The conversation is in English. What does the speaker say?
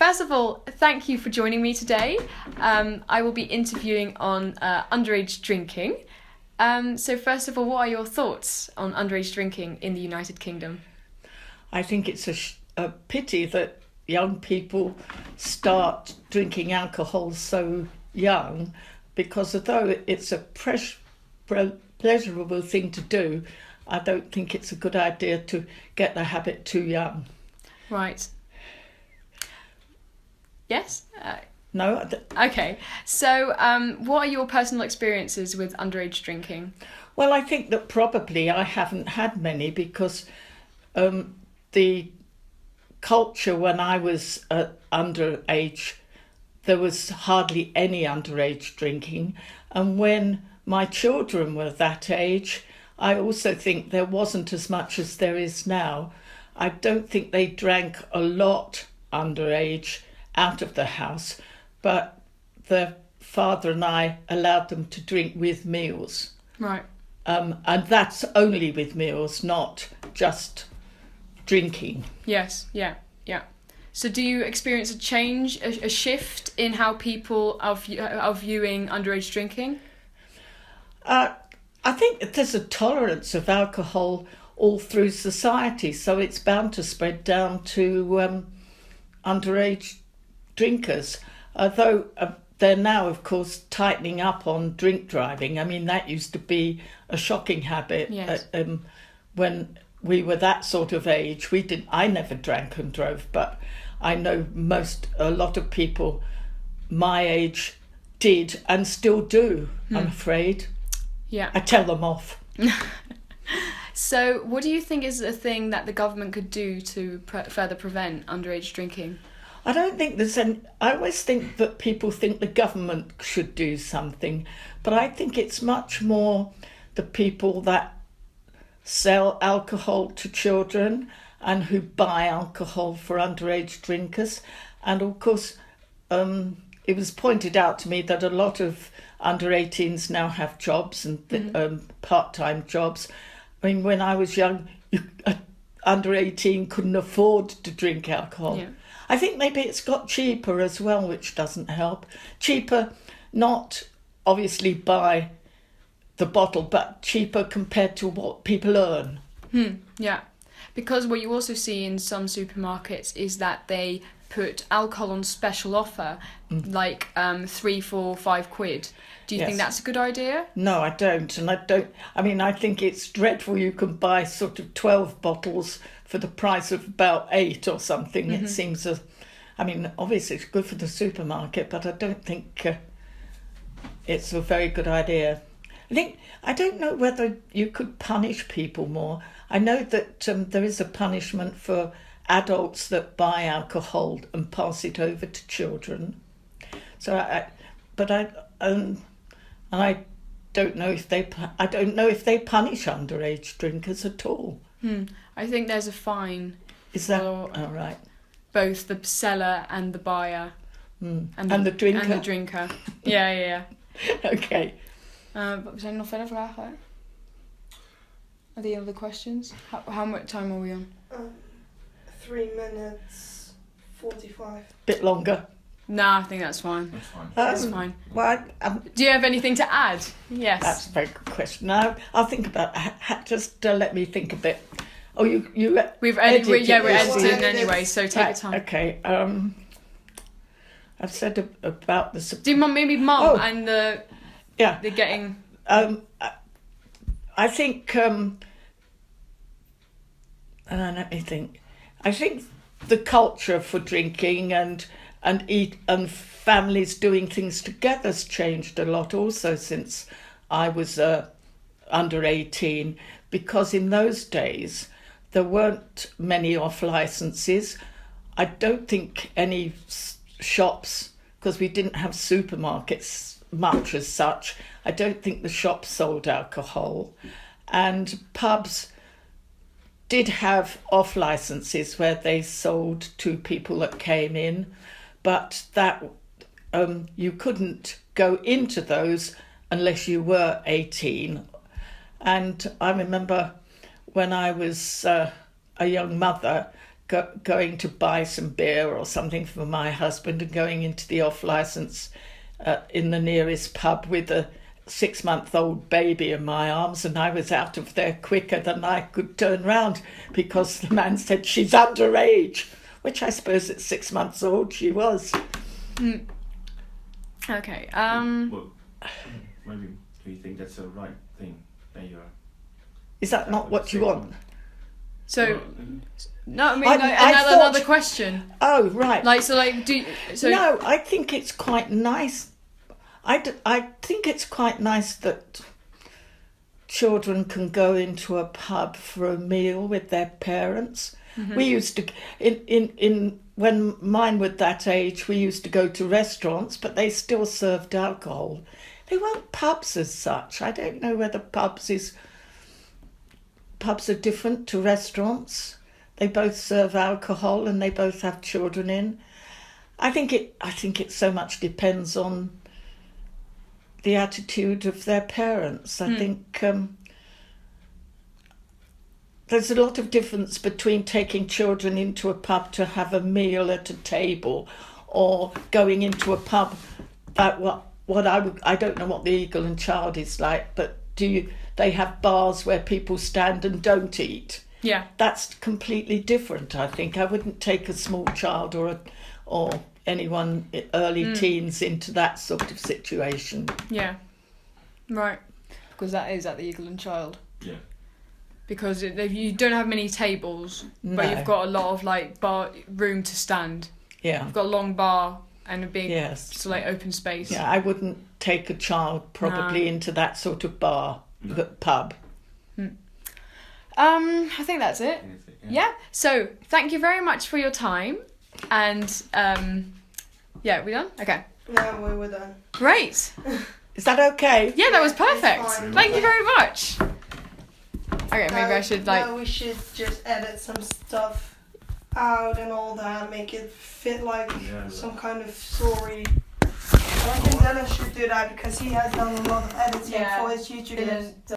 first of all, thank you for joining me today. I will be interviewing on underage drinking. So first of all, what are your thoughts on underage drinking in the United Kingdom? I think it's a pity that young people start drinking alcohol so young, because although it's a pleasurable thing to do, I don't think it's a good idea to get the habit too young. Right. Yes? No? Okay. So what are your personal experiences with underage drinking? Well, I think that probably I haven't had many, because the culture when I was underage, there was hardly any underage drinking. And when my children were that age, I also think there wasn't as much as there is now. I don't think they drank a lot underage out of the house, but their father and I allowed them to drink with meals. Right. And that's only with meals, not just drinking. Yes, yeah. So do you experience a change, a shift in how people are viewing underage drinking? I think that there's a tolerance of alcohol all through society, so it's bound to spread down to underage drinkers. Although they're now, of course, tightening up on drink driving. I mean, that used to be a shocking habit. Yes. When we were that sort of age. I never drank and drove, but I know a lot of people my age did and still do, I'm afraid. Yeah. I tell them off. So what do you think is a thing that the government could do to further prevent underage drinking? I don't think there's any... I always think that people think the government should do something, but I think it's much more the people that sell alcohol to children and who buy alcohol for underage drinkers. And of course, it was pointed out to me that a lot of under 18s now have jobs and part-time jobs. I mean, when I was young, under 18 couldn't afford to drink alcohol. Yeah. I think maybe it's got cheaper as well, which doesn't help. Cheaper, not obviously by the bottle, but cheaper compared to what people earn. Yeah, because what you also see in some supermarkets is that they put alcohol on special offer, like 3, 4, 5 quid. Do you think that's a good idea? No, I don't. And I think it's dreadful. You can buy sort of 12 bottles for the price of about 8 or something. It seems obviously it's good for the supermarket, but I don't think it's a very good idea. I don't know whether you could punish people more. I know that there is a punishment for adults that buy alcohol and pass it over to children. So I don't know if they punish underage drinkers at all. I think there's a fine. Is that right? Both the seller and the buyer. And the drinker. And the drinker. Yeah. Okay. Zijn er nog verder vragen? Are there other questions? How much time are we on? 3 minutes 45. Bit longer. No, I think that's fine. That's fine. Well, do you have anything to add? Yes. That's a very good question. Now I'll think about. Just let me think a bit. Oh, you. We're editing anyway, so take your time. Okay. I've said about the. Do you want maybe mum and the? Yeah. The getting. I think. Let me think. I think the culture for drinking and families doing things together has changed a lot also since I was under 18, because in those days there weren't many off licenses. I don't think any shops, because we didn't have supermarkets much as such, I don't think the shops sold alcohol, and pubs did have off licenses where they sold to people that came in, but that you couldn't go into those unless you were 18. And I remember when I was a young mother going to buy some beer or something for my husband and going into the off-licence in the nearest pub with a 6-month-old baby in my arms, and I was out of there quicker than I could turn round because the man said she's underage, which I suppose at 6 months old she was. Okay. Well, maybe do you think that's the right thing that you're? Is that not what you want? So, no, I mean, I thought- another question. Oh, right. No, I think it's quite nice. I think it's quite nice that children can go into a pub for a meal with their parents. Mm-hmm. We used to, in when mine were that age, we used to go to restaurants, but they still served alcohol. They weren't pubs as such. I don't know whether pubs are different to restaurants. They both serve alcohol and they both have children in. I think it so much depends on the attitude of their parents. I think there's a lot of difference between taking children into a pub to have a meal at a table or going into a pub at I don't know what the Eagle and Child is like, but they have bars where people stand and don't eat. Yeah. That's completely different, I think. I wouldn't take a small child or anyone early teens into that sort of situation. Yeah. Right. Because that is at the Eagle and Child. Yeah. Because you don't have many tables, but you've got a lot of bar room to stand. Yeah. You've got a long bar and a big open space. Yeah, I wouldn't take a child probably into that sort of pub. I think that's it. Yeah. So thank you very much for your time. And we done? Okay. Yeah, we were done. Great. Is that okay? Yeah, that was perfect. Fine. Thank you very much. Okay, maybe I should No, we should just edit some stuff out and all that, make it fit some kind of story. I think Dennis should do that because he has done a lot of editing for his YouTube videos.